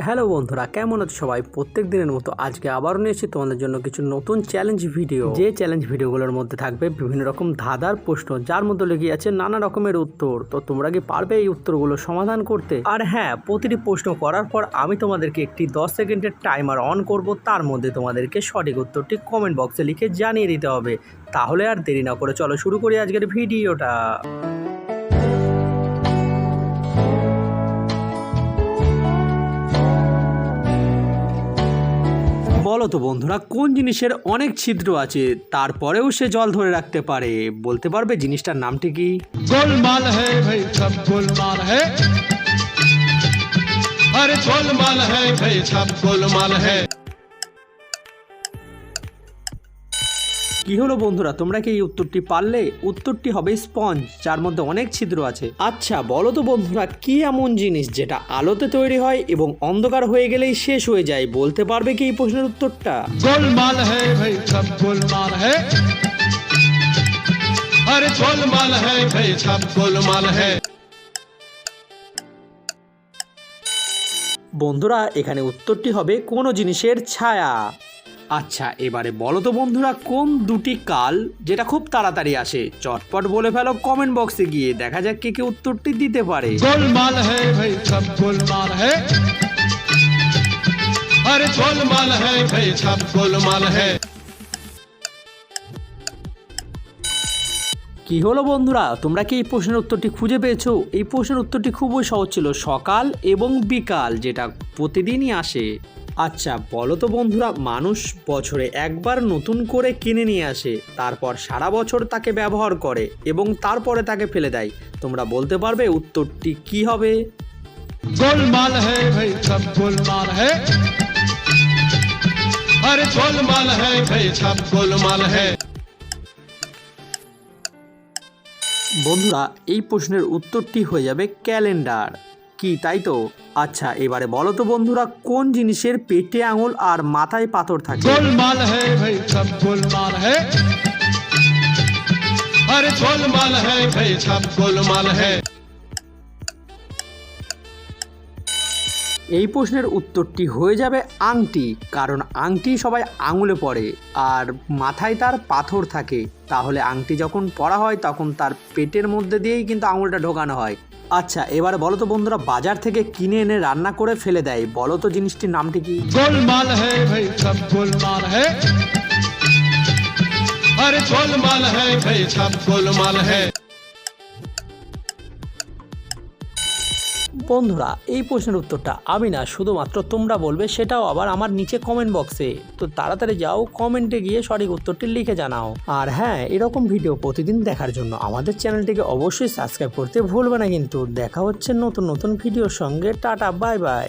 Hello বন্ধুরা, কেমন আছো সবাই? প্রত্যেক দিনের মতো আজকে আবারও নিয়েছি তোমাদের জন্য কিছু নতুন চ্যালেঞ্জ ভিডিও। যে চ্যালেঞ্জ ভিডিওগুলোর মধ্যে থাকবে বিভিন্ন রকম ধাঁধার প্রশ্ন, যার মধ্যে লেগে আছে নানা রকমের উত্তর। তো তোমরা কি পারবে এই উত্তরগুলো সমাধান করতে? আর হ্যাঁ, প্রতিটি প্রশ্ন করার পর আমি তোমাদেরকে একটি 10 সেকেন্ডের টাইমার অন করব। তার মধ্যে তোমাদেরকে সঠিক উত্তরটি কমেন্ট বক্সে লিখে জানিয়ে দিতে হবে। তাহলে আর দেরি না করে চলো শুরু করি আজকের ভিডিওটা। বলো তো বন্ধুরা, কোন জিনিসের অনেক ছিদ্র আছে তারপরেও সে জল ধরে রাখতে পারে? বলতে পারবে জিনিসটার নামটি কি? गोलमाल है भाई सब गोलमाल है, अरे गोलमाल है भाई सब गोलमाल है। কি হলো বন্ধুরা, তোমরা কি এই উত্তরটি পারলে? উত্তরটি হবে স্পঞ্জ, যার মধ্যে অনেক ছিদ্র আছে। আচ্ছা বলো তো বন্ধুরা, কি এমন জিনিস যেটা আলোতে তৈরি হয় এবং অন্ধকার হয়ে গেলেই শেষ হয়ে যায়? বলতে পারবে কি এই প্রশ্নের উত্তরটা? गोलमाल है भाई सब गोलमाल है, अरे गोलमाल है भाई सब गोलमाल है। বন্ধুরা, এখানে উত্তরটি হবে কোনো জিনিসের ছায়া। আচ্ছা এবারে বলো তো বন্ধুরা, কোন দুটি কাল যেটা খুব তাড়াতাড়ি আসে? চটপট বলে ফেলো কমেন্ট বক্সে গিয়ে, দেখা যাক কে কে উত্তরটি দিতে পারে। गोलमाल है भाई सब गोलमाल है, अरे गोलमाल है भाई सब गोलमाल है। কি হলো বন্ধুরা, তোমরা কি এই প্রশ্নের উত্তরটি খুঁজে পেয়েছো? এই প্রশ্নের উত্তরটি খুবই সহজ ছিল, সকাল এবং বিকাল, যেটা প্রতিদিনই আসে। আচ্ছা বলো তো বন্ধুরা, মানুষ বছরে একবার নতুন করে কিনে নিয়ে আসে, তারপর সারা বছর তাকে ব্যবহার করে এবং তারপরে তাকে ফেলে দেয়। তোমরা বলতে পারবে উত্তরটি কি হবে? गोलमाल है भाई सब गोलमाल है, अरे गोलमाल है भाई सब गोलमाल है। বন্ধুরা, এই প্রশ্নের উত্তরটি হয়ে যাবে ক্যালেন্ডার। কি তাই তো? আচ্ছা এবারে বলো তো বন্ধুরা, কোন জিনিসের পেটে আঙুল আর মাথায় পাথর থাকে? गोलमाल है भाई सब गोलमाल है, अरे गोलमाल है भाई सब गोलमाल है। এই প্রশ্নের উত্তরটি হয়ে যাবে আংটি, কারণ আংটি সবাই আঙুলে পরে আর মাথায় তার পাথর থাকে। তাহলে আংটি যখন পরা হয় তখন তার পেটের মধ্যে দিয়েই কিন্তু আঙুলটা ঢোকানো হয়। আচ্ছা এবারে বলো তো বন্ধুরা, বাজার থেকে কিনে এনে রান্না করে ফেলে দেয়, বলো তো জিনিসটির নামটি কি? गोलमाल है भाई सब गोलमाल है, अरे गोलमाल है भाई सब गोलमाल है। বন্ধুরা, এই প্রশ্নের উত্তরটা আমি না, শুধুমাত্র তোমরা বলবে, সেটাও আবার আমার নিচে কমেন্ট বক্সে। তো তাড়াতাড়ি যাও, কমেন্টে গিয়ে সঠিক উত্তরটি লিখে জানাও। আর হ্যাঁ, এরকম ভিডিও প্রতিদিন দেখার জন্য আমাদের চ্যানেলটিকে অবশ্যই সাবস্ক্রাইব করতে ভুলবে না কিন্তু। দেখা হচ্ছে নতুন নতুন ভিডিওর সঙ্গে। Tata, bye bye.